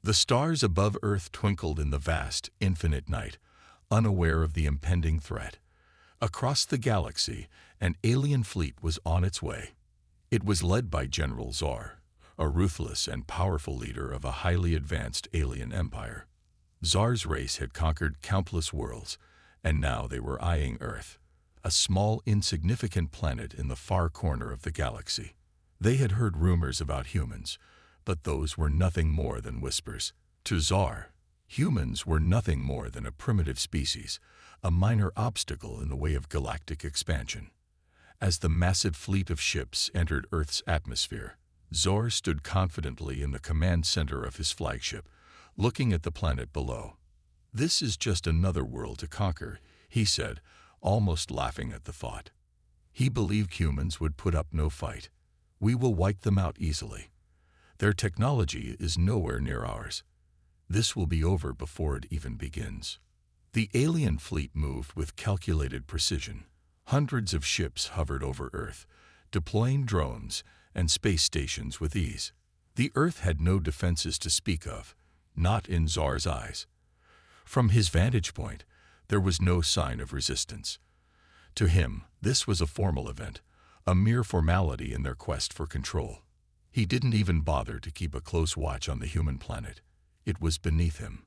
The stars above Earth twinkled in the vast, infinite night, unaware of the impending threat. Across the galaxy, an alien fleet was on its way. It was led by General Zar, a ruthless and powerful leader of a highly advanced alien empire. Zar's race had conquered countless worlds, and now they were eyeing Earth, a small, insignificant planet in the far corner of the galaxy. They had heard rumors about humans, but those were nothing more than whispers. To Zar, humans were nothing more than a primitive species, a minor obstacle in the way of galactic expansion. As the massive fleet of ships entered Earth's atmosphere, Zar stood confidently in the command center of his flagship, looking at the planet below. "This is just another world to conquer," he said, almost laughing at the thought. He believed humans would put up no fight. "We will wipe them out easily. Their technology is nowhere near ours. This will be over before it even begins." The alien fleet moved with calculated precision. Hundreds of ships hovered over Earth, deploying drones and space stations with ease. The Earth had no defenses to speak of, not in Zar's eyes. From his vantage point, there was no sign of resistance. To him, this was a formal event, a mere formality in their quest for control. He didn't even bother to keep a close watch on the human planet. It was beneath him.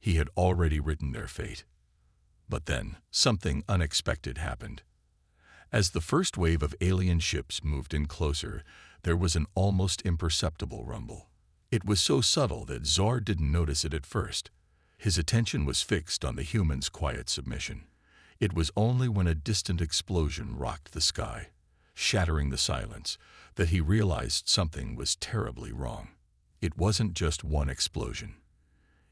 He had already written their fate. But then, something unexpected happened. As the first wave of alien ships moved in closer, there was an almost imperceptible rumble. It was so subtle that Zar didn't notice it at first. His attention was fixed on the humans' quiet submission. It was only when a distant explosion rocked the sky, shattering the silence, that he realized something was terribly wrong. It wasn't just one explosion.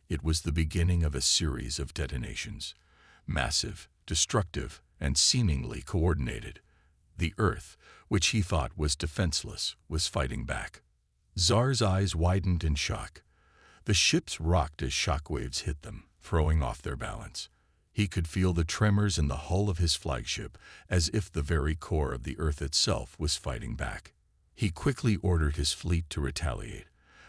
It was the beginning of a series of detonations, massive, destructive, and seemingly coordinated. The Earth, which he thought was defenseless, was fighting back. Zar's eyes widened in shock. The ships rocked as shockwaves hit them, throwing off their balance. He could feel the tremors in the hull of his flagship, as if the very core of the Earth itself was fighting back. He quickly ordered his fleet to retaliate,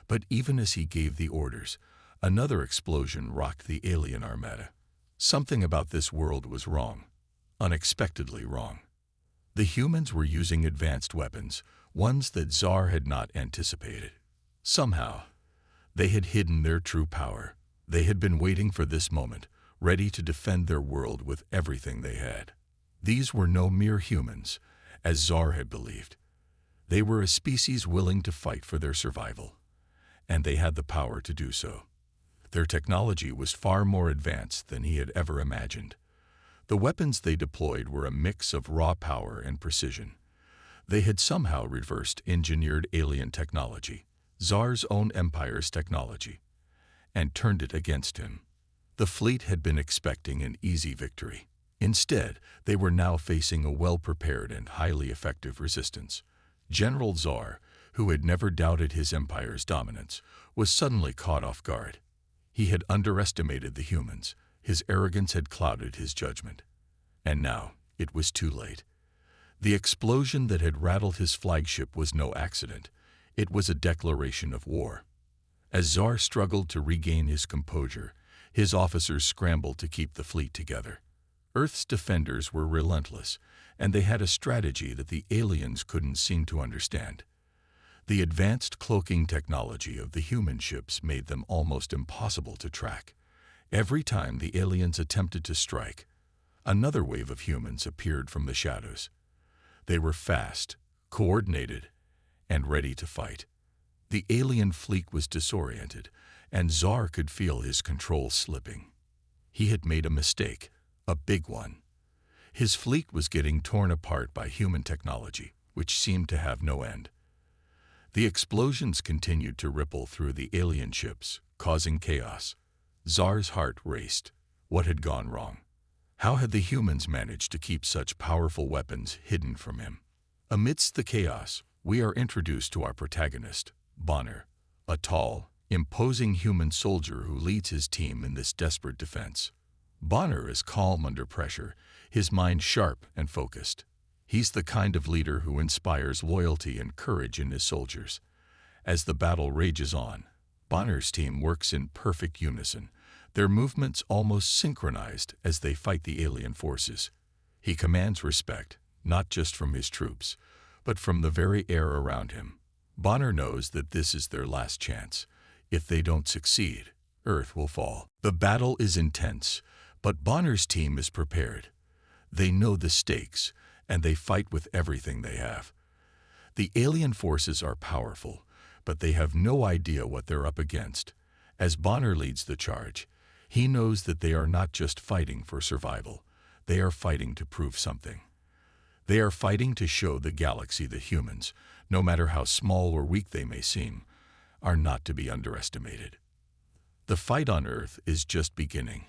but even as he gave the orders, another explosion rocked the alien armada. Something about this world was wrong, unexpectedly wrong. The humans were using advanced weapons, ones that Zar had not anticipated. Somehow, they had hidden their true power. They had been waiting for this moment, ready to defend their world with everything they had. These were no mere humans, as Zar had believed. They were a species willing to fight for their survival, and they had the power to do so. Their technology was far more advanced than he had ever imagined. The weapons they deployed were a mix of raw power and precision. They had somehow reversed engineered alien technology, Zar's own empire's technology, and turned it against him. The fleet had been expecting an easy victory. Instead, they were now facing a well-prepared and highly effective resistance. General Zar, who had never doubted his empire's dominance, was suddenly caught off guard. He had underestimated the humans. His arrogance had clouded his judgment. And now, it was too late. The explosion that had rattled his flagship was no accident. It was a declaration of war. As Zar struggled to regain his composure, his officers scrambled to keep the fleet together. Earth's defenders were relentless, and they had a strategy that the aliens couldn't seem to understand. The advanced cloaking technology of the human ships made them almost impossible to track. Every time the aliens attempted to strike, another wave of humans appeared from the shadows. They were fast, coordinated, and ready to fight. The alien fleet was disoriented, and Zar could feel his control slipping. He had made a mistake, a big one. His fleet was getting torn apart by human technology, which seemed to have no end. The explosions continued to ripple through the alien ships, causing chaos. Zar's heart raced. What had gone wrong? How had the humans managed to keep such powerful weapons hidden from him? Amidst the chaos, we are introduced to our protagonist, Bonner, a tall, imposing human soldier who leads his team in this desperate defense. Bonner is calm under pressure, his mind sharp and focused. He's the kind of leader who inspires loyalty and courage in his soldiers. As the battle rages on, Bonner's team works in perfect unison, their movements almost synchronized as they fight the alien forces. He commands respect, not just from his troops, but from the very air around him. Bonner knows that this is their last chance. If they don't succeed, Earth will fall. The battle is intense, but Bonner's team is prepared. They know the stakes, and they fight with everything they have. The alien forces are powerful, but they have no idea what they're up against. As Bonner leads the charge, he knows that they are not just fighting for survival. They are fighting to prove something. They are fighting to show the galaxy that humans, no matter how small or weak they may seem, are not to be underestimated. The fight on Earth is just beginning,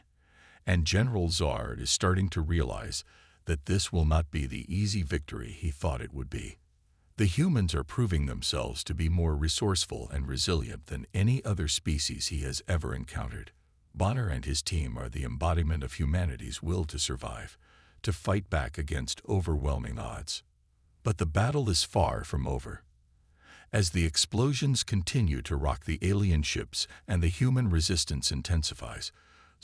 and General Zard is starting to realize that this will not be the easy victory he thought it would be. The humans are proving themselves to be more resourceful and resilient than any other species he has ever encountered. Bonner and his team are the embodiment of humanity's will to survive, to fight back against overwhelming odds. But the battle is far from over. As the explosions continue to rock the alien ships and the human resistance intensifies,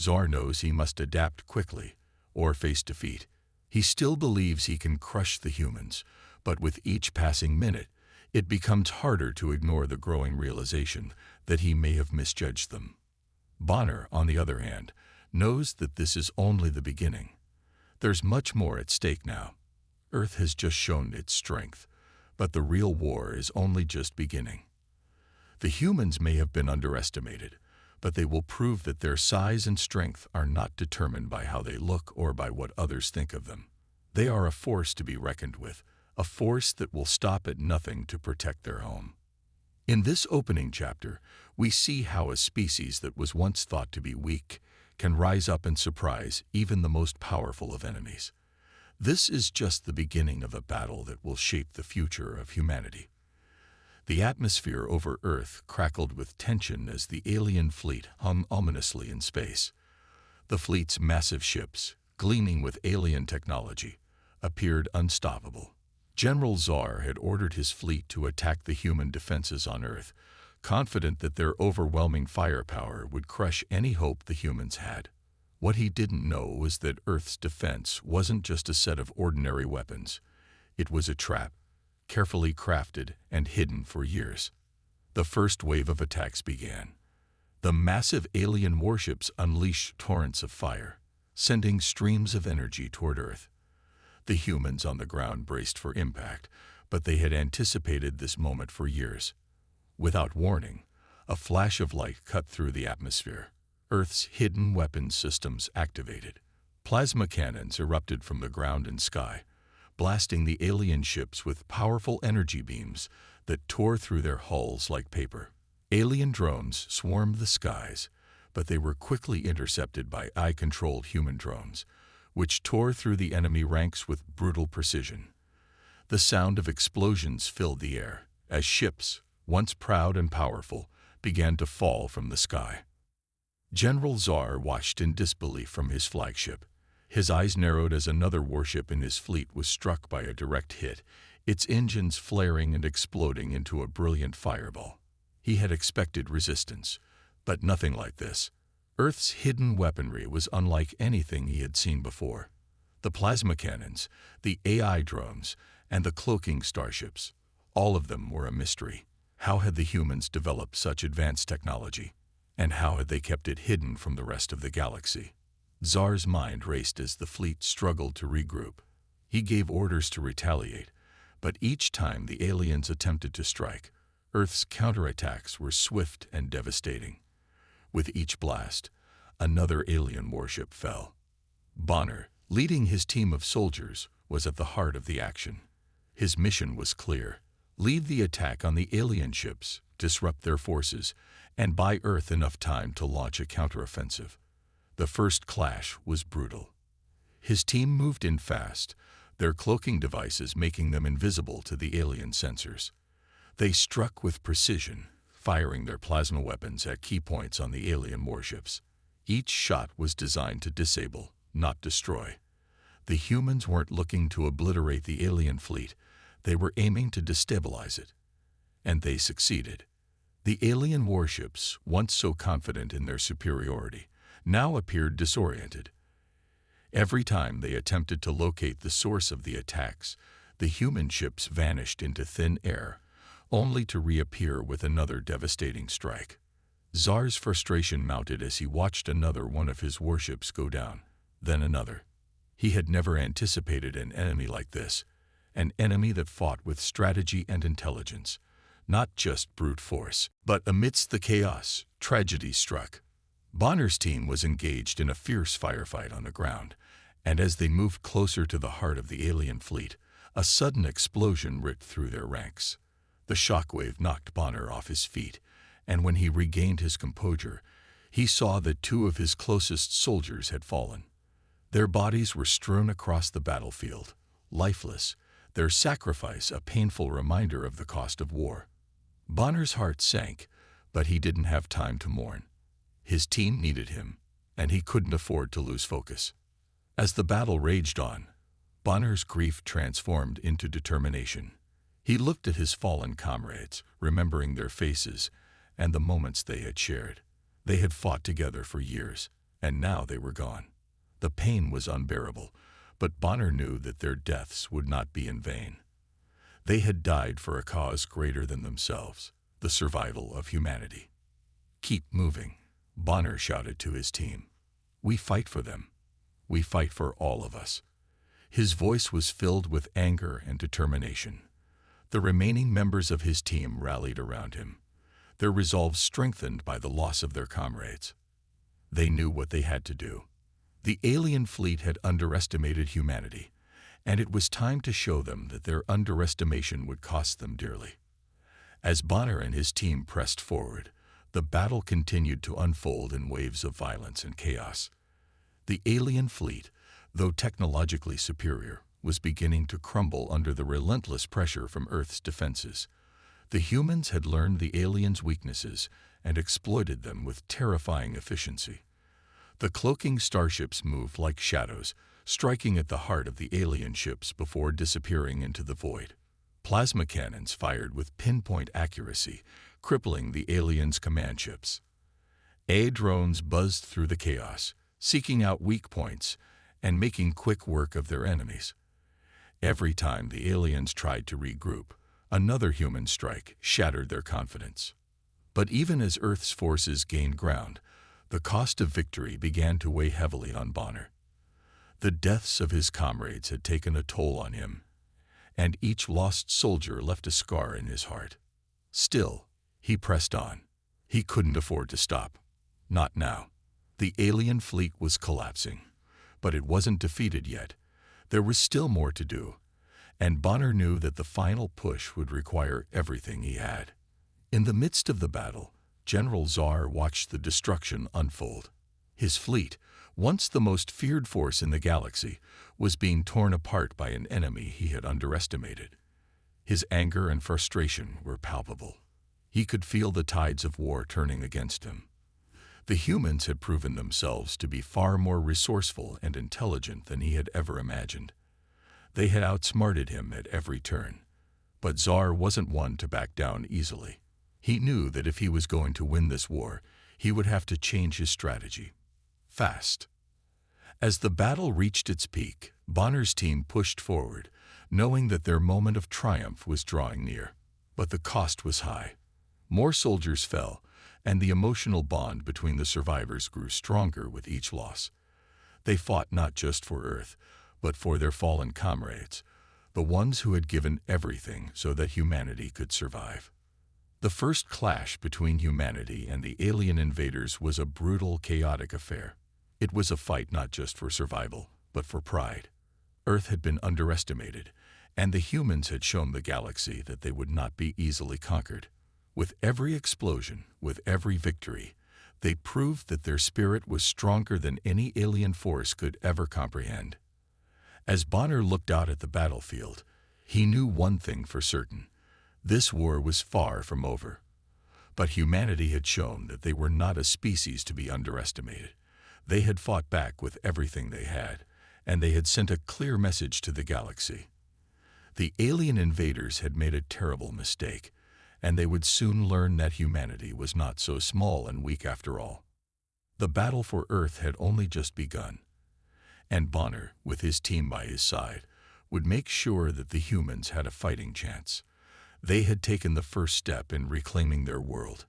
Zar knows he must adapt quickly or face defeat. He still believes he can crush the humans, but with each passing minute, it becomes harder to ignore the growing realization that he may have misjudged them. Bonner, on the other hand, knows that this is only the beginning. There's much more at stake now. Earth has just shown its strength, but the real war is only just beginning. The humans may have been underestimated, but they will prove that their size and strength are not determined by how they look or by what others think of them. They are a force to be reckoned with, a force that will stop at nothing to protect their home. In this opening chapter, we see how a species that was once thought to be weak can rise up and surprise even the most powerful of enemies. This is just the beginning of a battle that will shape the future of humanity. The atmosphere over Earth crackled with tension as the alien fleet hung ominously in space. The fleet's massive ships, gleaming with alien technology, appeared unstoppable. General Zar had ordered his fleet to attack the human defenses on Earth, confident that their overwhelming firepower would crush any hope the humans had. What he didn't know was that Earth's defense wasn't just a set of ordinary weapons. It was a trap, carefully crafted and hidden for years. The first wave of attacks began. The massive alien warships unleashed torrents of fire, sending streams of energy toward Earth. The humans on the ground braced for impact, but they had anticipated this moment for years. Without warning, a flash of light cut through the atmosphere. Earth's hidden weapons systems activated. Plasma cannons erupted from the ground and sky, blasting the alien ships with powerful energy beams that tore through their hulls like paper. Alien drones swarmed the skies, but they were quickly intercepted by eye-controlled human drones, which tore through the enemy ranks with brutal precision. The sound of explosions filled the air as ships, once proud and powerful, began to fall from the sky. General Zar watched in disbelief from his flagship. His eyes narrowed as another warship in his fleet was struck by a direct hit, its engines flaring and exploding into a brilliant fireball. He had expected resistance, but nothing like this. Earth's hidden weaponry was unlike anything he had seen before. The plasma cannons, the AI drones, and the cloaking starships, all of them were a mystery. How had the humans developed such advanced technology? And how had they kept it hidden from the rest of the galaxy? Zar's mind raced as the fleet struggled to regroup. He gave orders to retaliate, but each time the aliens attempted to strike, Earth's counterattacks were swift and devastating. With each blast, another alien warship fell. Bonner, leading his team of soldiers, was at the heart of the action. His mission was clear: lead the attack on the alien ships, disrupt their forces, and buy Earth enough time to launch a counteroffensive. The first clash was brutal. His team moved in fast, their cloaking devices making them invisible to the alien sensors. They struck with precision, firing their plasma weapons at key points on the alien warships. Each shot was designed to disable, not destroy. The humans weren't looking to obliterate the alien fleet, they were aiming to destabilize it. And they succeeded. The alien warships, once so confident in their superiority, now appeared disoriented. Every time they attempted to locate the source of the attacks, the human ships vanished into thin air, only to reappear with another devastating strike. Tsar's frustration mounted as he watched another one of his warships go down, then another. He had never anticipated an enemy like this, an enemy that fought with strategy and intelligence, not just brute force. But amidst the chaos, tragedy struck. Bonner's team was engaged in a fierce firefight on the ground, and as they moved closer to the heart of the alien fleet, a sudden explosion ripped through their ranks. The shockwave knocked Bonner off his feet, and when he regained his composure, he saw that two of his closest soldiers had fallen. Their bodies were strewn across the battlefield, lifeless, their sacrifice a painful reminder of the cost of war. Bonner's heart sank, but he didn't have time to mourn. His team needed him, and he couldn't afford to lose focus. As the battle raged on, Bonner's grief transformed into determination. He looked at his fallen comrades, remembering their faces and the moments they had shared. They had fought together for years, and now they were gone. The pain was unbearable, but Bonner knew that their deaths would not be in vain. They had died for a cause greater than themselves, the survival of humanity. "Keep moving," Bonner shouted to his team. "We fight for them. We fight for all of us." His voice was filled with anger and determination. The remaining members of his team rallied around him, their resolve strengthened by the loss of their comrades. They knew what they had to do. The alien fleet had underestimated humanity, and it was time to show them that their underestimation would cost them dearly. As Bonner and his team pressed forward, the battle continued to unfold in waves of violence and chaos. The alien fleet, though technologically superior, was beginning to crumble under the relentless pressure from Earth's defenses. The humans had learned the aliens' weaknesses and exploited them with terrifying efficiency. The cloaking starships moved like shadows, striking at the heart of the alien ships before disappearing into the void. Plasma cannons fired with pinpoint accuracy, crippling the aliens' command ships. A-drones buzzed through the chaos, seeking out weak points and making quick work of their enemies. Every time the aliens tried to regroup, another human strike shattered their confidence. But even as Earth's forces gained ground, the cost of victory began to weigh heavily on Bonner. The deaths of his comrades had taken a toll on him, and each lost soldier left a scar in his heart. Still, he pressed on. He couldn't afford to stop. Not now. The alien fleet was collapsing, but it wasn't defeated yet. There was still more to do, and Bonner knew that the final push would require everything he had. In the midst of the battle, General Tsar watched the destruction unfold. His fleet, once the most feared force in the galaxy, was being torn apart by an enemy he had underestimated. His anger and frustration were palpable. He could feel the tides of war turning against him. The humans had proven themselves to be far more resourceful and intelligent than he had ever imagined. They had outsmarted him at every turn. But Tsar wasn't one to back down easily. He knew that if he was going to win this war, he would have to change his strategy. Fast. As the battle reached its peak, Bonner's team pushed forward, knowing that their moment of triumph was drawing near. But the cost was high. More soldiers fell, and the emotional bond between the survivors grew stronger with each loss. They fought not just for Earth, but for their fallen comrades, the ones who had given everything so that humanity could survive. The first clash between humanity and the alien invaders was a brutal, chaotic affair. It was a fight not just for survival, but for pride. Earth had been underestimated, and the humans had shown the galaxy that they would not be easily conquered. With every explosion, with every victory, they proved that their spirit was stronger than any alien force could ever comprehend. As Bonner looked out at the battlefield, he knew one thing for certain. This war was far from over. But humanity had shown that they were not a species to be underestimated. They had fought back with everything they had, and they had sent a clear message to the galaxy. The alien invaders had made a terrible mistake, and they would soon learn that humanity was not so small and weak after all. The battle for Earth had only just begun, and Bonner, with his team by his side, would make sure that the humans had a fighting chance. They had taken the first step in reclaiming their world,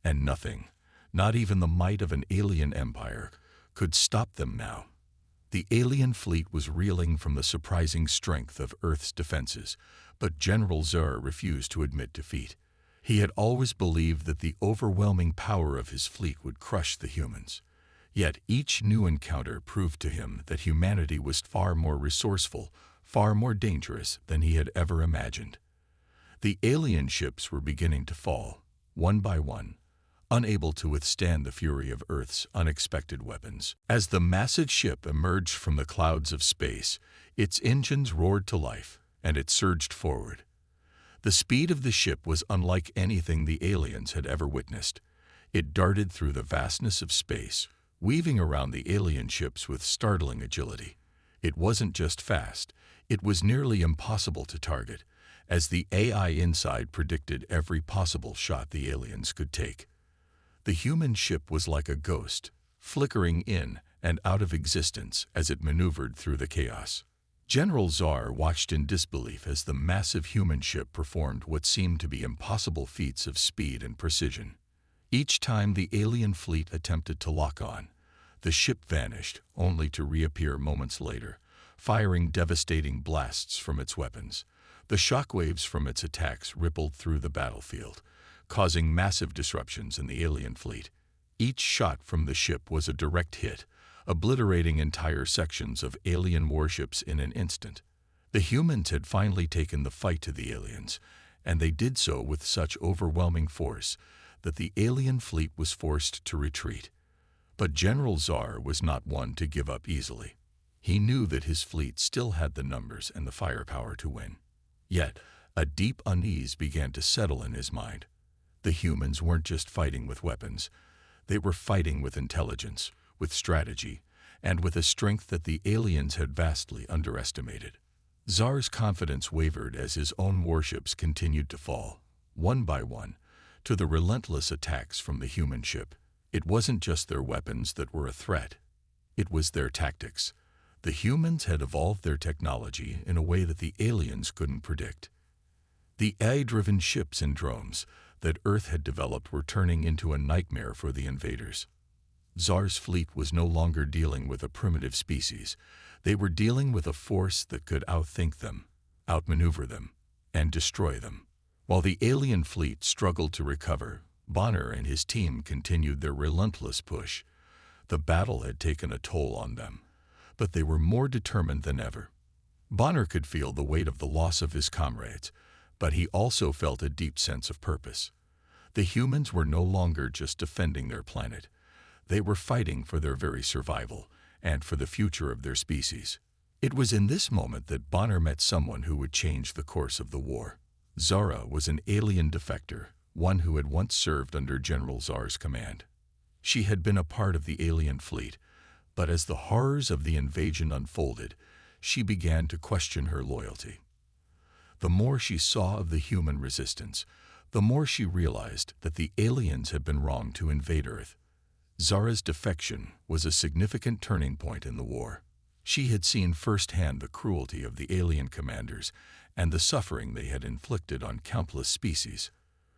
and nothing, not even the might of an alien empire, could stop them now. The alien fleet was reeling from the surprising strength of Earth's defenses, but General Zar refused to admit defeat. He had always believed that the overwhelming power of his fleet would crush the humans. Yet each new encounter proved to him that humanity was far more resourceful, far more dangerous than he had ever imagined. The alien ships were beginning to fall, one by one, unable to withstand the fury of Earth's unexpected weapons. As the massive ship emerged from the clouds of space, its engines roared to life, and it surged forward. The speed of the ship was unlike anything the aliens had ever witnessed. It darted through the vastness of space, weaving around the alien ships with startling agility. It wasn't just fast, it was nearly impossible to target, as the AI inside predicted every possible shot the aliens could take. The human ship was like a ghost, flickering in and out of existence as it maneuvered through the chaos. General Zar watched in disbelief as the massive human ship performed what seemed to be impossible feats of speed and precision. Each time the alien fleet attempted to lock on, the ship vanished, only to reappear moments later, firing devastating blasts from its weapons. The shockwaves from its attacks rippled through the battlefield, causing massive disruptions in the alien fleet. Each shot from the ship was a direct hit, obliterating entire sections of alien warships in an instant. The humans had finally taken the fight to the aliens, and they did so with such overwhelming force that the alien fleet was forced to retreat. But General Zar was not one to give up easily. He knew that his fleet still had the numbers and the firepower to win. Yet, a deep unease began to settle in his mind. The humans weren't just fighting with weapons. They were fighting with intelligence, with strategy, and with a strength that the aliens had vastly underestimated. Zar's confidence wavered as his own warships continued to fall, one by one, to the relentless attacks from the human ship. It wasn't just their weapons that were a threat. It was their tactics. The humans had evolved their technology in a way that the aliens couldn't predict. The AI-driven ships and drones that Earth had developed were turning into a nightmare for the invaders. Zar's fleet was no longer dealing with a primitive species. They were dealing with a force that could outthink them, outmaneuver them, and destroy them. While the alien fleet struggled to recover, Bonner and his team continued their relentless push. The battle had taken a toll on them, but they were more determined than ever. Bonner could feel the weight of the loss of his comrades, but he also felt a deep sense of purpose. The humans were no longer just defending their planet. They were fighting for their very survival and for the future of their species. It was in this moment that Bonner met someone who would change the course of the war. Zara was an alien defector, one who had once served under General Zar's command. She had been a part of the alien fleet, but as the horrors of the invasion unfolded, she began to question her loyalty. The more she saw of the human resistance, the more she realized that the aliens had been wrong to invade Earth. Zara's defection was a significant turning point in the war. She had seen firsthand the cruelty of the alien commanders and the suffering they had inflicted on countless species.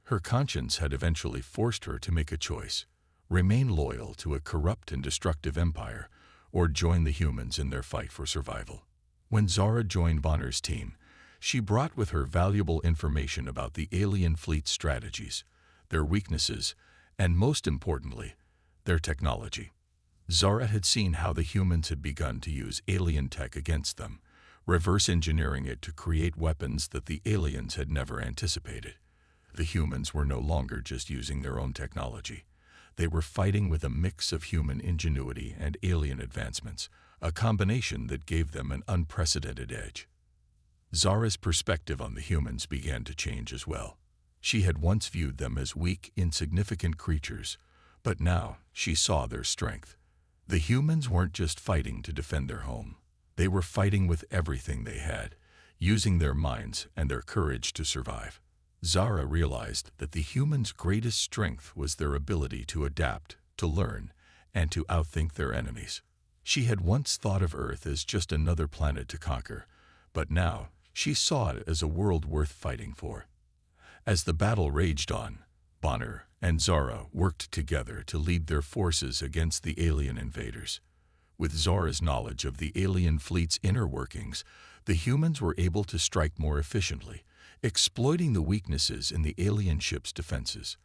Her conscience had eventually forced her to make a choice: remain loyal to a corrupt and destructive empire, or join the humans in their fight for survival. When Zara joined Bonner's team, she brought with her valuable information about the alien fleet's strategies, their weaknesses, and most importantly, their technology. Zara had seen how the humans had begun to use alien tech against them, reverse engineering it to create weapons that the aliens had never anticipated. The humans were no longer just using their own technology. They were fighting with a mix of human ingenuity and alien advancements, a combination that gave them an unprecedented edge. Zara's perspective on the humans began to change as well. She had once viewed them as weak, insignificant creatures, but now she saw their strength. The humans weren't just fighting to defend their home. They were fighting with everything they had, using their minds and their courage to survive. Zara realized that the humans' greatest strength was their ability to adapt, to learn, and to outthink their enemies. She had once thought of Earth as just another planet to conquer, but now she saw it as a world worth fighting for. As the battle raged on, Bonner and Zara worked together to lead their forces against the alien invaders. With Zara's knowledge of the alien fleet's inner workings, the humans were able to strike more efficiently, exploiting the weaknesses in the alien ship's defenses.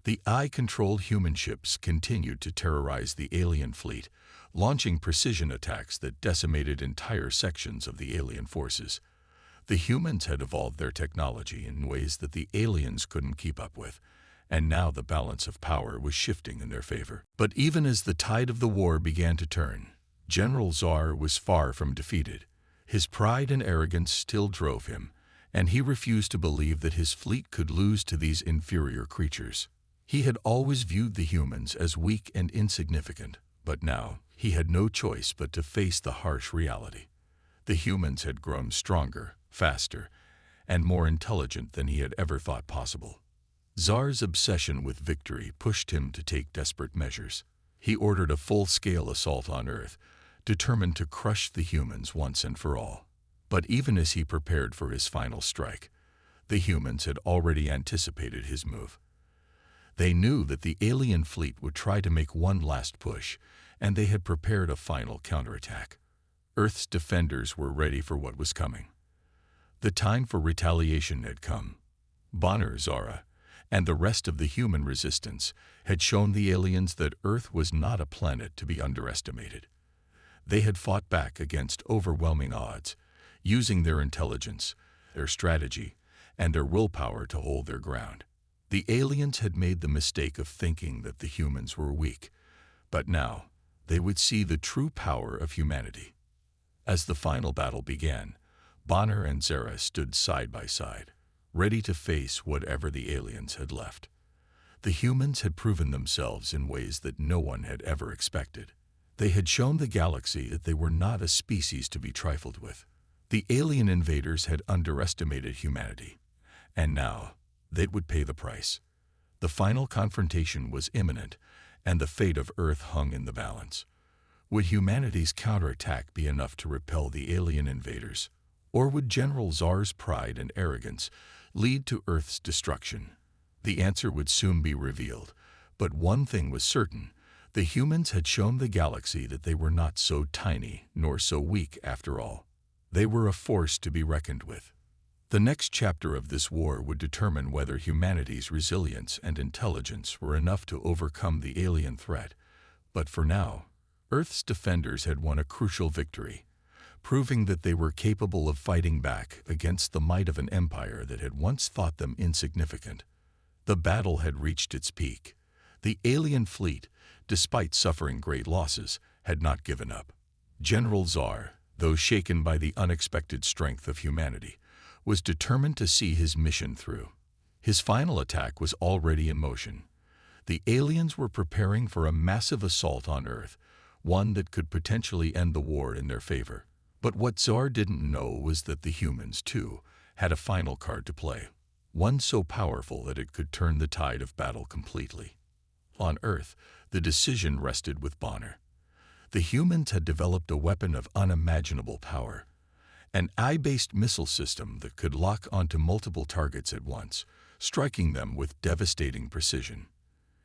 The eye-controlled human ships continued to terrorize the alien fleet, launching precision attacks that decimated entire sections of the alien forces. The humans had evolved their technology in ways that the aliens couldn't keep up with, and now the balance of power was shifting in their favor. But even as the tide of the war began to turn, General Zar was far from defeated. His pride and arrogance still drove him, and he refused to believe that his fleet could lose to these inferior creatures. He had always viewed the humans as weak and insignificant, but now he had no choice but to face the harsh reality. The humans had grown stronger, faster, and more intelligent than he had ever thought possible. Zar's obsession with victory pushed him to take desperate measures. He ordered a full-scale assault on Earth, determined to crush the humans once and for all. But even as he prepared for his final strike, the humans had already anticipated his move. They knew that the alien fleet would try to make one last push, and they had prepared a final counterattack. Earth's defenders were ready for what was coming. The time for retaliation had come. Bonner, Zara, and the rest of the human resistance had shown the aliens that Earth was not a planet to be underestimated. They had fought back against overwhelming odds, using their intelligence, their strategy, and their willpower to hold their ground. The aliens had made the mistake of thinking that the humans were weak, but now they would see the true power of humanity. As the final battle began, Bonner and Zara stood side by side, ready to face whatever the aliens had left. The humans had proven themselves in ways that no one had ever expected. They had shown the galaxy that they were not a species to be trifled with. The alien invaders had underestimated humanity, and now they would pay the price. The final confrontation was imminent, and the fate of Earth hung in the balance. Would humanity's counterattack be enough to repel the alien invaders, or would General Zar's pride and arrogance lead to Earth's destruction? The answer would soon be revealed, but one thing was certain: the humans had shown the galaxy that they were not so tiny nor so weak after all. They were a force to be reckoned with. The next chapter of this war would determine whether humanity's resilience and intelligence were enough to overcome the alien threat. But for now, Earth's defenders had won a crucial victory, proving that they were capable of fighting back against the might of an empire that had once thought them insignificant. The battle had reached its peak. The alien fleet, despite suffering great losses, had not given up. General Zar, though shaken by the unexpected strength of humanity, was determined to see his mission through. His final attack was already in motion. The aliens were preparing for a massive assault on Earth, one that could potentially end the war in their favor. But what Zar didn't know was that the humans, too, had a final card to play, one so powerful that it could turn the tide of battle completely. On Earth, the decision rested with Bonner. The humans had developed a weapon of unimaginable power, an eye-based missile system that could lock onto multiple targets at once, striking them with devastating precision.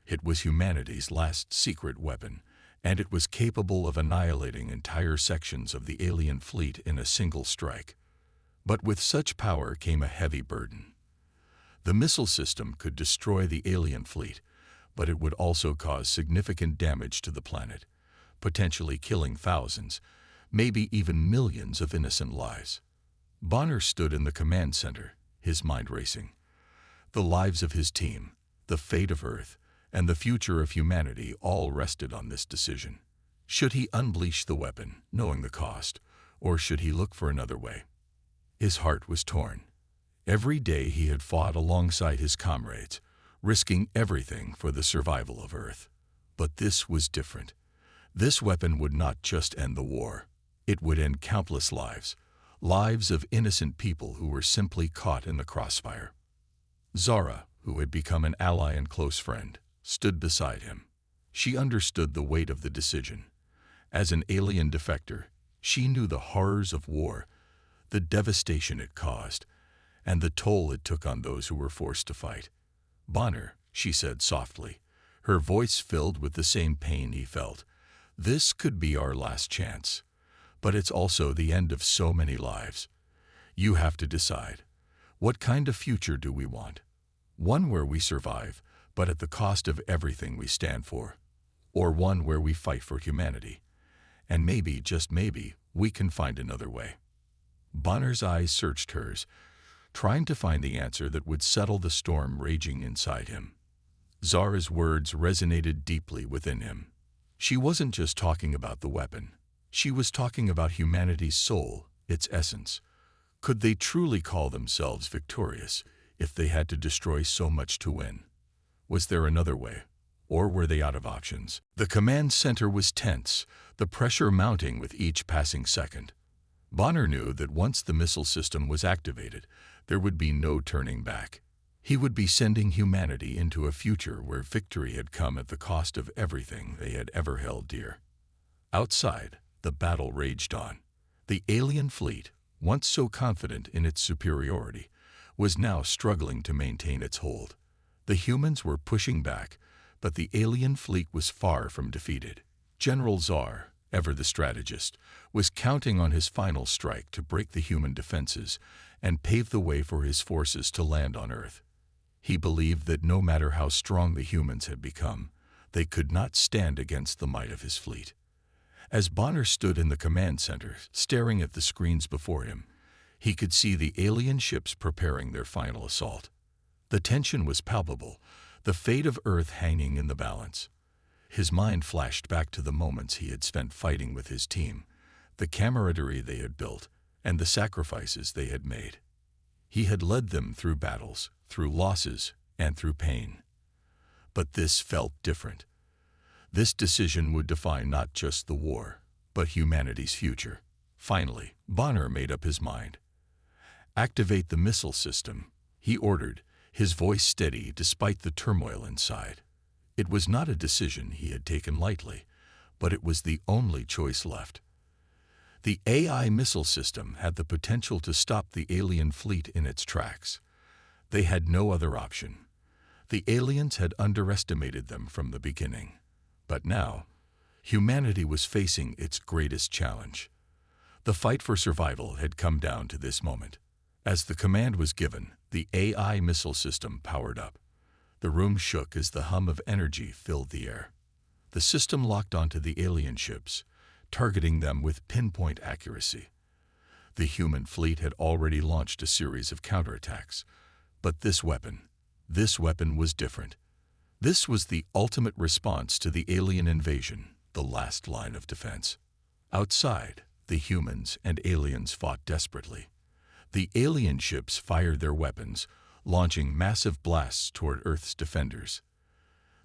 It was humanity's last secret weapon, and it was capable of annihilating entire sections of the alien fleet in a single strike. But with such power came a heavy burden. The missile system could destroy the alien fleet, but it would also cause significant damage to the planet, potentially killing thousands, maybe even millions of innocent lives. Bonner stood in the command center, his mind racing. The lives of his team, the fate of Earth, and the future of humanity all rested on this decision. Should he unleash the weapon, knowing the cost, or should he look for another way? His heart was torn. Every day he had fought alongside his comrades, risking everything for the survival of Earth. But this was different. This weapon would not just end the war. It would end countless lives, lives of innocent people who were simply caught in the crossfire. Zara, who had become an ally and close friend, stood beside him. She understood the weight of the decision. As an alien defector, she knew the horrors of war, the devastation it caused, and the toll it took on those who were forced to fight. "Bonner," she said softly, her voice filled with the same pain he felt, "this could be our last chance, but it's also the end of so many lives. You have to decide. What kind of future do we want? One where we survive, but at the cost of everything we stand for, or one where we fight for humanity. And maybe, just maybe, we can find another way." Bonner's eyes searched hers, trying to find the answer that would settle the storm raging inside him. Zara's words resonated deeply within him. She wasn't just talking about the weapon. She was talking about humanity's soul, its essence. Could they truly call themselves victorious if they had to destroy so much to win? Was there another way? Or were they out of options? The command center was tense, the pressure mounting with each passing second. Bonner knew that once the missile system was activated, there would be no turning back. He would be sending humanity into a future where victory had come at the cost of everything they had ever held dear. Outside, the battle raged on. The alien fleet, once so confident in its superiority, was now struggling to maintain its hold. The humans were pushing back, but the alien fleet was far from defeated. General Zar, ever the strategist, was counting on his final strike to break the human defenses and pave the way for his forces to land on Earth. He believed that no matter how strong the humans had become, they could not stand against the might of his fleet. As Bonner stood in the command center, staring at the screens before him, he could see the alien ships preparing their final assault. The tension was palpable, the fate of Earth hanging in the balance. His mind flashed back to the moments he had spent fighting with his team, the camaraderie they had built, and the sacrifices they had made. He had led them through battles, through losses, and through pain. But this felt different. This decision would define not just the war, but humanity's future. Finally, Bonner made up his mind. "Activate the missile system," he ordered, his voice steady despite the turmoil inside. It was not a decision he had taken lightly, but it was the only choice left. The AI missile system had the potential to stop the alien fleet in its tracks. They had no other option. The aliens had underestimated them from the beginning. But now, humanity was facing its greatest challenge. The fight for survival had come down to this moment. As the command was given, the AI missile system powered up. The room shook as the hum of energy filled the air. The system locked onto the alien ships, targeting them with pinpoint accuracy. The human fleet had already launched a series of counterattacks, but this weapon was different. This was the ultimate response to the alien invasion, the last line of defense. Outside, the humans and aliens fought desperately. The alien ships fired their weapons, launching massive blasts toward Earth's defenders.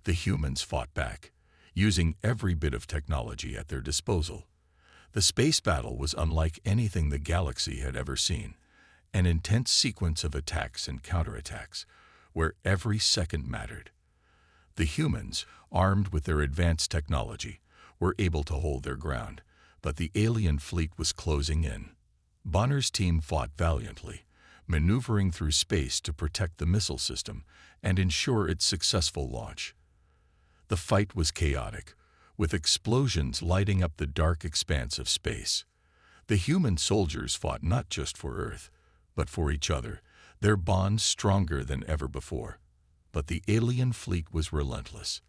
The humans fought back, using every bit of technology at their disposal. The space battle was unlike anything the galaxy had ever seen, an intense sequence of attacks and counterattacks, where every second mattered. The humans, armed with their advanced technology, were able to hold their ground, but the alien fleet was closing in. Bonner's team fought valiantly, maneuvering through space to protect the missile system and ensure its successful launch. The fight was chaotic, with explosions lighting up the dark expanse of space. The human soldiers fought not just for Earth, but for each other, their bonds stronger than ever before. But the alien fleet was relentless.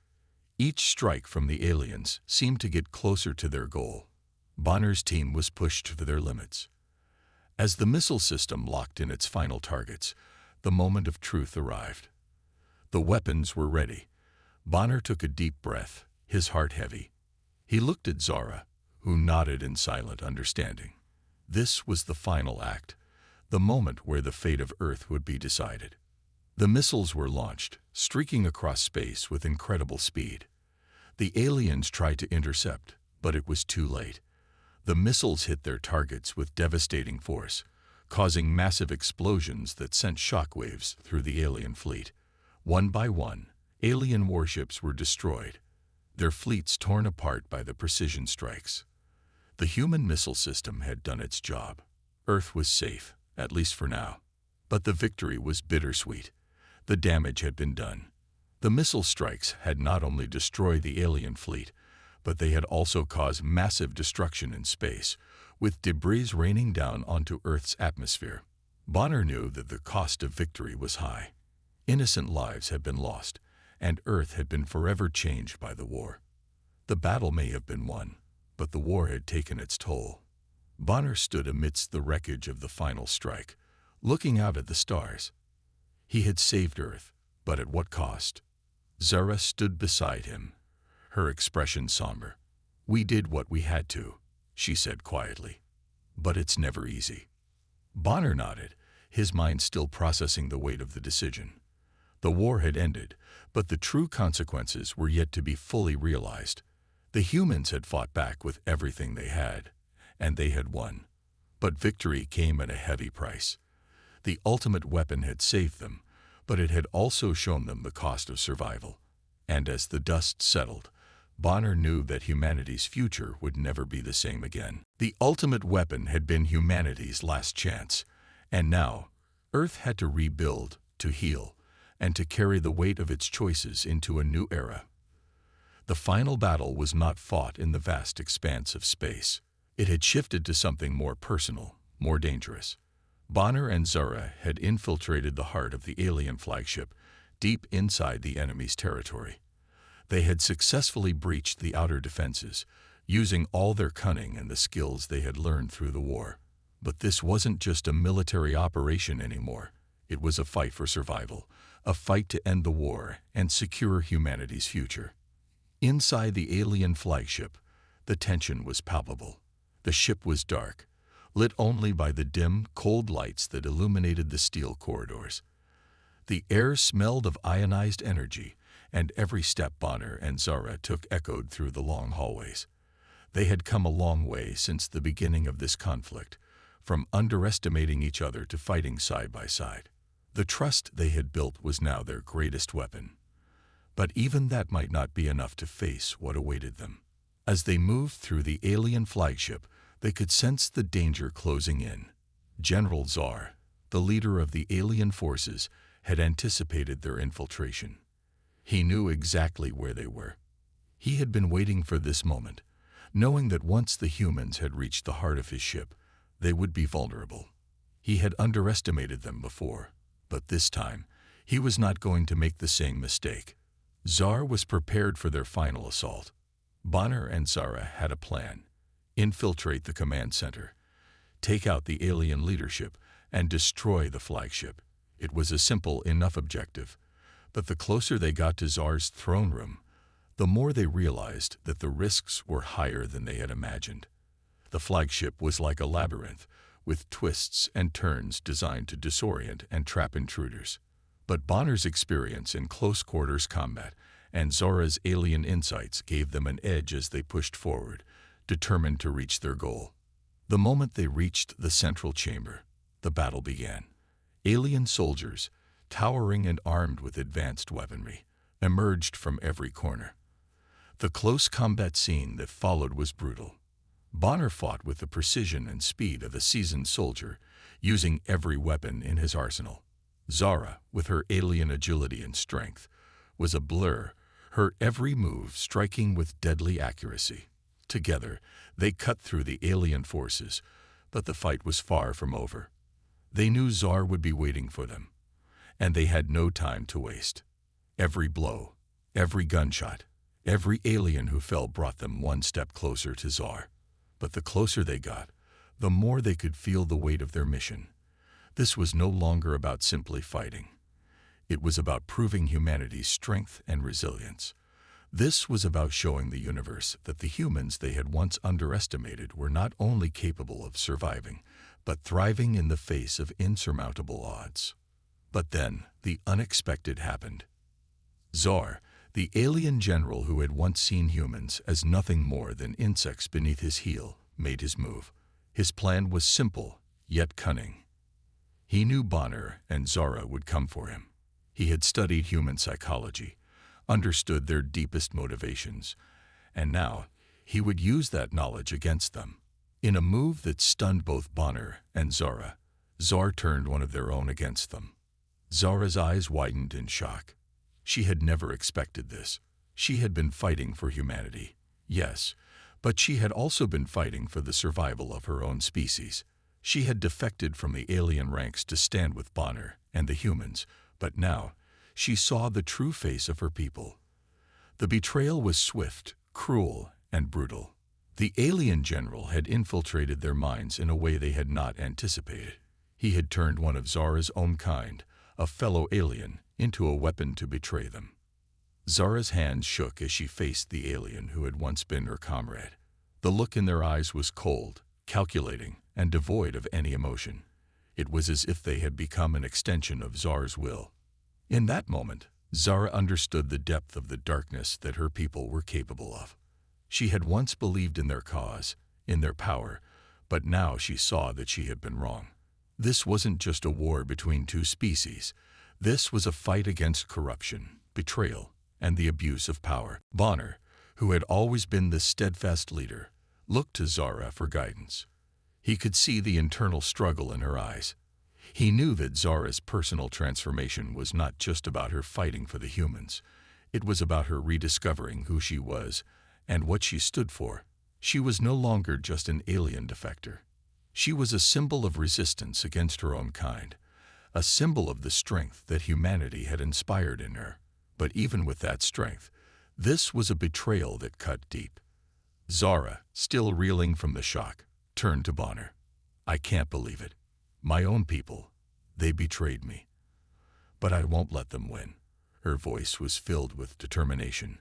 Each strike from the aliens seemed to get closer to their goal. Bonner's team was pushed to their limits. As the missile system locked in its final targets, the moment of truth arrived. The weapons were ready. Bonner took a deep breath, his heart heavy. He looked at Zara, who nodded in silent understanding. This was the final act, the moment where the fate of Earth would be decided. The missiles were launched, streaking across space with incredible speed. The aliens tried to intercept, but it was too late. The missiles hit their targets with devastating force, causing massive explosions that sent shockwaves through the alien fleet. One by one, alien warships were destroyed, their fleets torn apart by the precision strikes. The human missile system had done its job. Earth was safe, at least for now. But the victory was bittersweet. The damage had been done. The missile strikes had not only destroyed the alien fleet, but they had also caused massive destruction in space, with debris raining down onto Earth's atmosphere. Bonner knew that the cost of victory was high. Innocent lives had been lost, and Earth had been forever changed by the war. The battle may have been won, but the war had taken its toll. Bonner stood amidst the wreckage of the final strike, looking out at the stars. He had saved Earth, but at what cost? Zara stood beside him, her expression somber. "We did what we had to," she said quietly. "But it's never easy." Bonner nodded, his mind still processing the weight of the decision. The war had ended, but the true consequences were yet to be fully realized. The humans had fought back with everything they had, and they had won. But victory came at a heavy price. The ultimate weapon had saved them, but it had also shown them the cost of survival. And as the dust settled, Bonner knew that humanity's future would never be the same again. The ultimate weapon had been humanity's last chance, and now Earth had to rebuild, to heal, and to carry the weight of its choices into a new era. The final battle was not fought in the vast expanse of space. It had shifted to something more personal, more dangerous. Bonner and Zara had infiltrated the heart of the alien flagship, deep inside the enemy's territory. They had successfully breached the outer defenses, using all their cunning and the skills they had learned through the war. But this wasn't just a military operation anymore. It was a fight for survival, a fight to end the war and secure humanity's future. Inside the alien flagship, the tension was palpable. The ship was dark, lit only by the dim, cold lights that illuminated the steel corridors. The air smelled of ionized energy, and every step Bonner and Zara took echoed through the long hallways. They had come a long way since the beginning of this conflict, from underestimating each other to fighting side by side. The trust they had built was now their greatest weapon. But even that might not be enough to face what awaited them. As they moved through the alien flagship, they could sense the danger closing in. General Zar, the leader of the alien forces, had anticipated their infiltration. He knew exactly where they were. He had been waiting for this moment, knowing that once the humans had reached the heart of his ship, they would be vulnerable. He had underestimated them before, but this time, he was not going to make the same mistake. Zar was prepared for their final assault. Bonner and Zara had a plan: infiltrate the command center, take out the alien leadership, and destroy the flagship. It was a simple enough objective, but the closer they got to Zar's throne room, the more they realized that the risks were higher than they had imagined. The flagship was like a labyrinth, with twists and turns designed to disorient and trap intruders. But Bonner's experience in close-quarters combat and Zara's alien insights gave them an edge as they pushed forward, determined to reach their goal. The moment they reached the central chamber, the battle began. Alien soldiers, towering and armed with advanced weaponry, emerged from every corner. The close combat scene that followed was brutal. Bonner fought with the precision and speed of a seasoned soldier, using every weapon in his arsenal. Zara, with her alien agility and strength, was a blur, her every move striking with deadly accuracy. Together, they cut through the alien forces, but the fight was far from over. They knew Zar would be waiting for them, and they had no time to waste. Every blow, every gunshot, every alien who fell brought them one step closer to Zar. But the closer they got, the more they could feel the weight of their mission. This was no longer about simply fighting. It was about proving humanity's strength and resilience. This was about showing the universe that the humans they had once underestimated were not only capable of surviving, but thriving in the face of insurmountable odds. But then, the unexpected happened. Zar, the alien general who had once seen humans as nothing more than insects beneath his heel, made his move. His plan was simple, yet cunning. He knew Bonner and Zara would come for him. He had studied human psychology, understood their deepest motivations, and now he would use that knowledge against them. In a move that stunned both Bonner and Zara, Zara turned one of their own against them. Zara's eyes widened in shock. She had never expected this. She had been fighting for humanity, yes, but she had also been fighting for the survival of her own species. She had defected from the alien ranks to stand with Bonner and the humans, but now she saw the true face of her people. The betrayal was swift, cruel, and brutal. The alien general had infiltrated their minds in a way they had not anticipated. He had turned one of Zara's own kind, a fellow alien, into a weapon to betray them. Zara's hands shook as she faced the alien who had once been her comrade. The look in their eyes was cold, calculating, and devoid of any emotion. It was as if they had become an extension of Zara's will. In that moment, Zara understood the depth of the darkness that her people were capable of. She had once believed in their cause, in their power, but now she saw that she had been wrong. This wasn't just a war between two species. This was a fight against corruption, betrayal, and the abuse of power. Bonner, who had always been the steadfast leader, looked to Zara for guidance. He could see the internal struggle in her eyes. He knew that Zara's personal transformation was not just about her fighting for the humans. It was about her rediscovering who she was and what she stood for. She was no longer just an alien defector. She was a symbol of resistance against her own kind, a symbol of the strength that humanity had inspired in her. But even with that strength, this was a betrayal that cut deep. Zara, still reeling from the shock, turned to Bonner. "I can't believe it. My own people, they betrayed me. But I won't let them win." Her voice was filled with determination,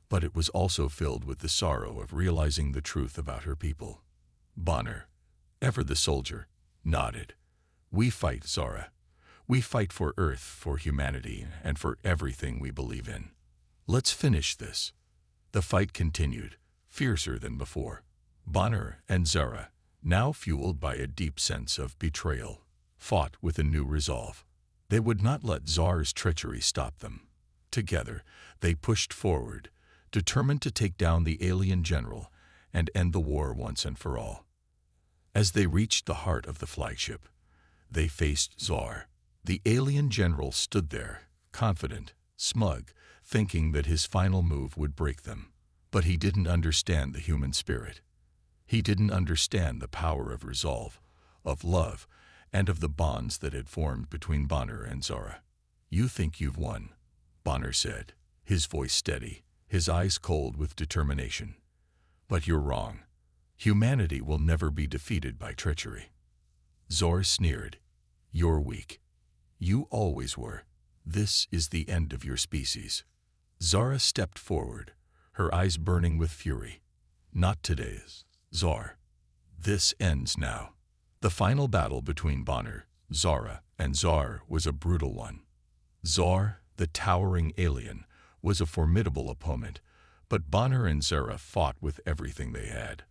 but it was also filled with the sorrow of realizing the truth about her people. Bonner, ever the soldier, nodded. "We fight, Zara. We fight for Earth, for humanity, and for everything we believe in. Let's finish this." The fight continued, fiercer than before. Bonner and Zara, now fueled by a deep sense of betrayal, fought with a new resolve. They would not let Zara's treachery stop them. Together, they pushed forward, determined to take down the alien general and end the war once and for all. As they reached the heart of the flagship, they faced Zara. The alien general stood there, confident, smug, thinking that his final move would break them. But he didn't understand the human spirit. He didn't understand the power of resolve, of love, and of the bonds that had formed between Bonner and Zara. "You think you've won," Bonner said, his voice steady, his eyes cold with determination. "But you're wrong. Humanity will never be defeated by treachery." Zara sneered. "You're weak. You always were. This is the end of your species." Zara stepped forward, her eyes burning with fury. "Not today, Zara. This ends now." The final battle between Bonner, Zara, and Zara was a brutal one. Zara, the towering alien, was a formidable opponent, but Bonner and Zara fought with everything they had.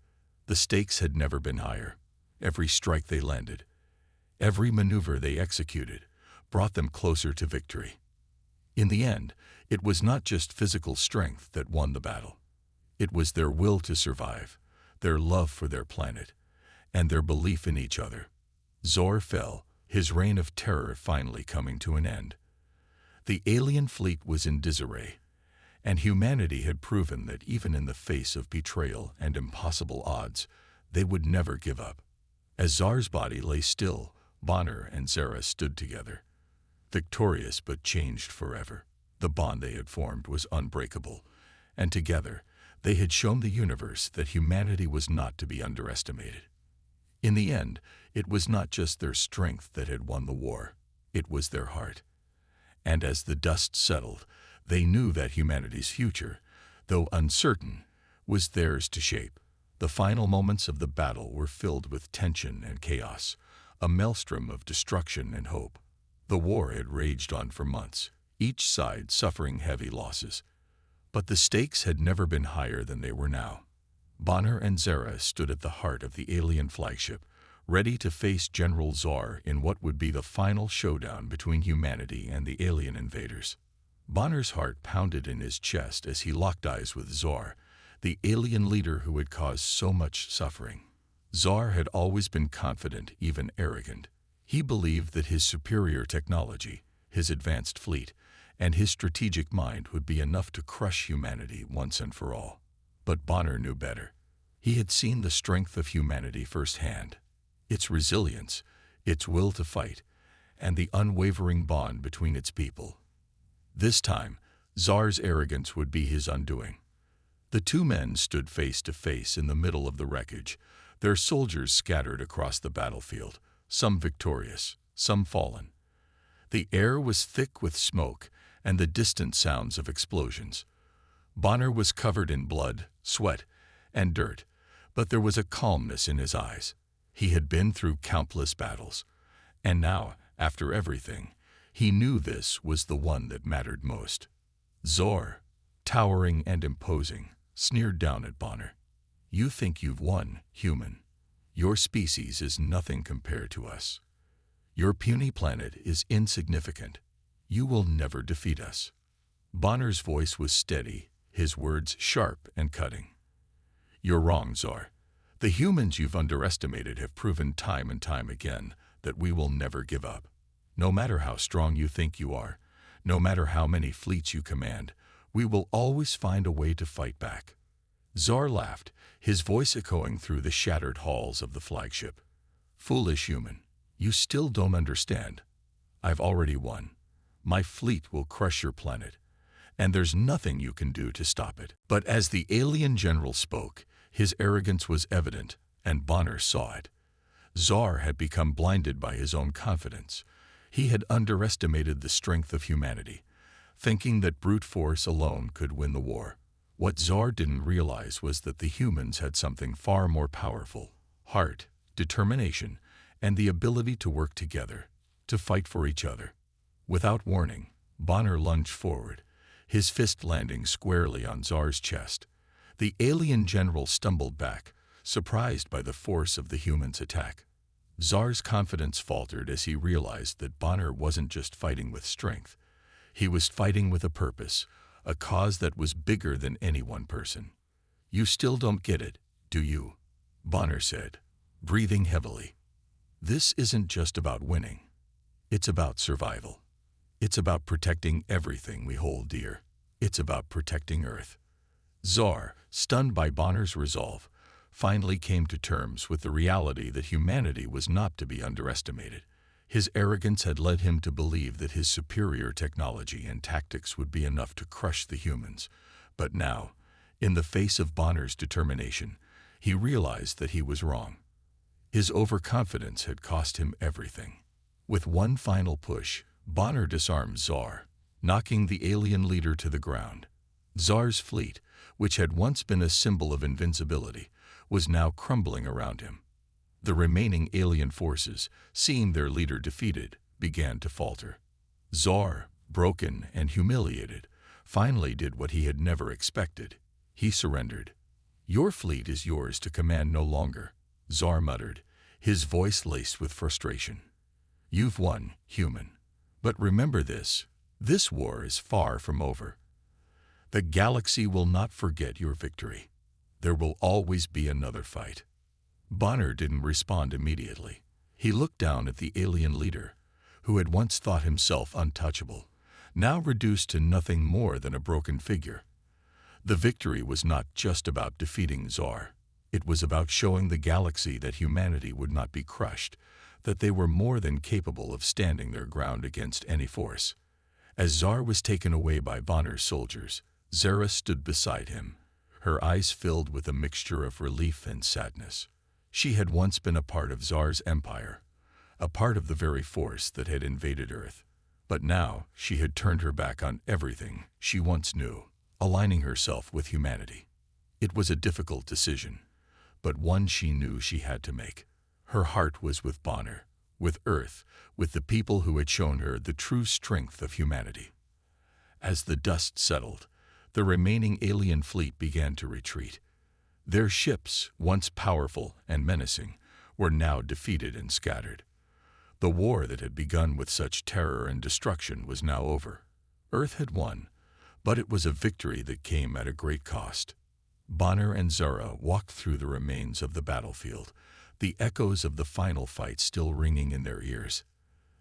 The stakes had never been higher. Every strike they landed, every maneuver they executed, brought them closer to victory. In the end, it was not just physical strength that won the battle. It was their will to survive, their love for their planet, and their belief in each other. Zora fell, his reign of terror finally coming to an end. The alien fleet was in disarray, and humanity had proven that even in the face of betrayal and impossible odds, they would never give up. As Zar's body lay still, Bonner and Zara stood together, victorious but changed forever. The bond they had formed was unbreakable, and together they had shown the universe that humanity was not to be underestimated. In the end, it was not just their strength that had won the war, it was their heart. And as the dust settled, they knew that humanity's future, though uncertain, was theirs to shape. The final moments of the battle were filled with tension and chaos, a maelstrom of destruction and hope. The war had raged on for months, each side suffering heavy losses. But the stakes had never been higher than they were now. Bonner and Zara stood at the heart of the alien flagship, ready to face General Zar in what would be the final showdown between humanity and the alien invaders. Bonner's heart pounded in his chest as he locked eyes with Zar, the alien leader who had caused so much suffering. Zar had always been confident, even arrogant. He believed that his superior technology, his advanced fleet, and his strategic mind would be enough to crush humanity once and for all. But Bonner knew better. He had seen the strength of humanity firsthand, its resilience, its will to fight, and the unwavering bond between its people. This time, Zar's arrogance would be his undoing. The two men stood face to face in the middle of the wreckage, their soldiers scattered across the battlefield, some victorious, some fallen. The air was thick with smoke and the distant sounds of explosions. Bonner was covered in blood, sweat, and dirt, but there was a calmness in his eyes. He had been through countless battles, and now, after everything, he knew this was the one that mattered most. Zar, towering and imposing, sneered down at Bonner. "You think you've won, human. Your species is nothing compared to us. Your puny planet is insignificant. You will never defeat us." Bonner's voice was steady, his words sharp and cutting. "You're wrong, Zar. The humans you've underestimated have proven time and time again that we will never give up. No matter how strong you think you are, no matter how many fleets you command, we will always find a way to fight back." Zar laughed, his voice echoing through the shattered halls of the flagship. "Foolish human, you still don't understand. I've already won. My fleet will crush your planet, and there's nothing you can do to stop it." But as the alien general spoke, his arrogance was evident, and Bonner saw it. Zar had become blinded by his own confidence. He had underestimated the strength of humanity, thinking that brute force alone could win the war. What Zar didn't realize was that the humans had something far more powerful: heart, determination, and the ability to work together, to fight for each other. Without warning, Bonner lunged forward, his fist landing squarely on Zar's chest. The alien general stumbled back, surprised by the force of the human's attack. Zar's confidence faltered as he realized that Bonner wasn't just fighting with strength. He was fighting with a purpose, a cause that was bigger than any one person. "You still don't get it, do you?" Bonner said, breathing heavily. "This isn't just about winning. It's about survival. It's about protecting everything we hold dear. It's about protecting Earth." Zar, stunned by Bonner's resolve, finally came to terms with the reality that humanity was not to be underestimated. His arrogance had led him to believe that his superior technology and tactics would be enough to crush the humans. But now, in the face of Bonner's determination, he realized that he was wrong. His overconfidence had cost him everything. With one final push, Bonner disarmed Zar, knocking the alien leader to the ground. Zar's fleet, which had once been a symbol of invincibility, was now crumbling around him. The remaining alien forces, seeing their leader defeated, began to falter. Zar, broken and humiliated, finally did what he had never expected. He surrendered. "Your fleet is yours to command no longer," Zar muttered, his voice laced with frustration. "You've won, human. But remember this war is far from over. The galaxy will not forget your victory. There will always be another fight." Bonner didn't respond immediately. He looked down at the alien leader, who had once thought himself untouchable, now reduced to nothing more than a broken figure. The victory was not just about defeating Zar. It was about showing the galaxy that humanity would not be crushed, that they were more than capable of standing their ground against any force. As Zar was taken away by Bonner's soldiers, Zara stood beside him, her eyes filled with a mixture of relief and sadness. She had once been a part of Zar's empire, a part of the very force that had invaded Earth. But now she had turned her back on everything she once knew, aligning herself with humanity. It was a difficult decision, but one she knew she had to make. Her heart was with Bonner, with Earth, with the people who had shown her the true strength of humanity. As the dust settled, the remaining alien fleet began to retreat. Their ships, once powerful and menacing, were now defeated and scattered. The war that had begun with such terror and destruction was now over. Earth had won, but it was a victory that came at a great cost. Bonner and Zara walked through the remains of the battlefield, the echoes of the final fight still ringing in their ears.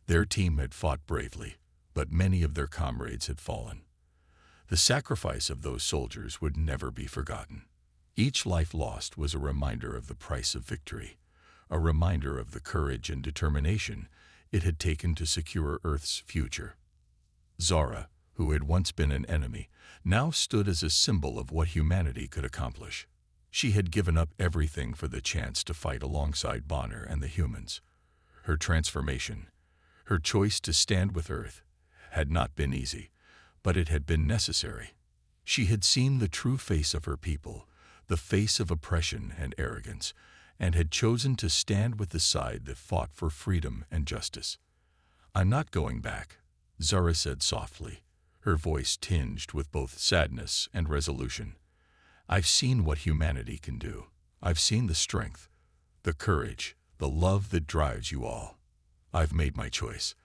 Their team had fought bravely, but many of their comrades had fallen. The sacrifice of those soldiers would never be forgotten. Each life lost was a reminder of the price of victory, a reminder of the courage and determination it had taken to secure Earth's future. Zara, who had once been an enemy, now stood as a symbol of what humanity could accomplish. She had given up everything for the chance to fight alongside Bonner and the humans. Her transformation, her choice to stand with Earth, had not been easy, but it had been necessary. She had seen the true face of her people, the face of oppression and arrogance, and had chosen to stand with the side that fought for freedom and justice. "I'm not going back," Zara said softly, her voice tinged with both sadness and resolution. "I've seen what humanity can do. I've seen the strength, the courage, the love that drives you all. I've made my choice.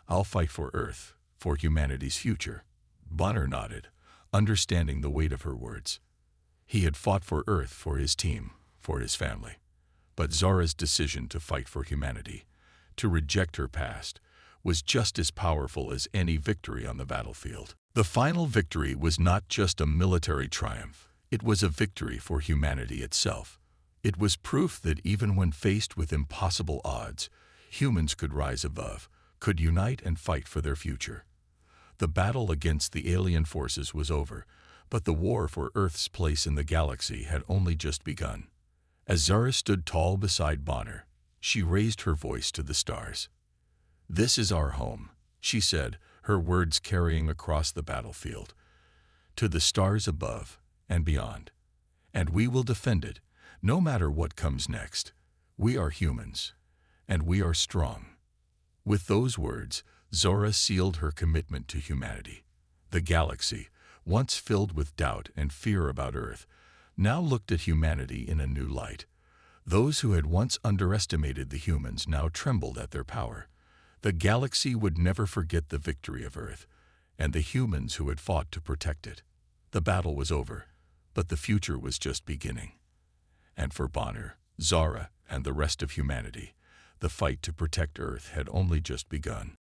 I'll fight for Earth, for humanity's future." Bonner nodded, understanding the weight of her words. He had fought for Earth, for his team, for his family. But Zara's decision to fight for humanity, to reject her past, was just as powerful as any victory on the battlefield. The final victory was not just a military triumph. It was a victory for humanity itself. It was proof that even when faced with impossible odds, humans could rise above, could unite and fight for their future. The battle against the alien forces was over, but the war for Earth's place in the galaxy had only just begun. As Zara stood tall beside Bonner, she raised her voice to the stars. "This is our home," she said, her words carrying across the battlefield, "to the stars above and beyond. And we will defend it, no matter what comes next. We are humans, and we are strong." With those words, Zara sealed her commitment to humanity. The galaxy, once filled with doubt and fear about Earth, now looked at humanity in a new light. Those who had once underestimated the humans now trembled at their power. The galaxy would never forget the victory of Earth, and the humans who had fought to protect it. The battle was over, but the future was just beginning. And for Bonner, Zara, and the rest of humanity, the fight to protect Earth had only just begun.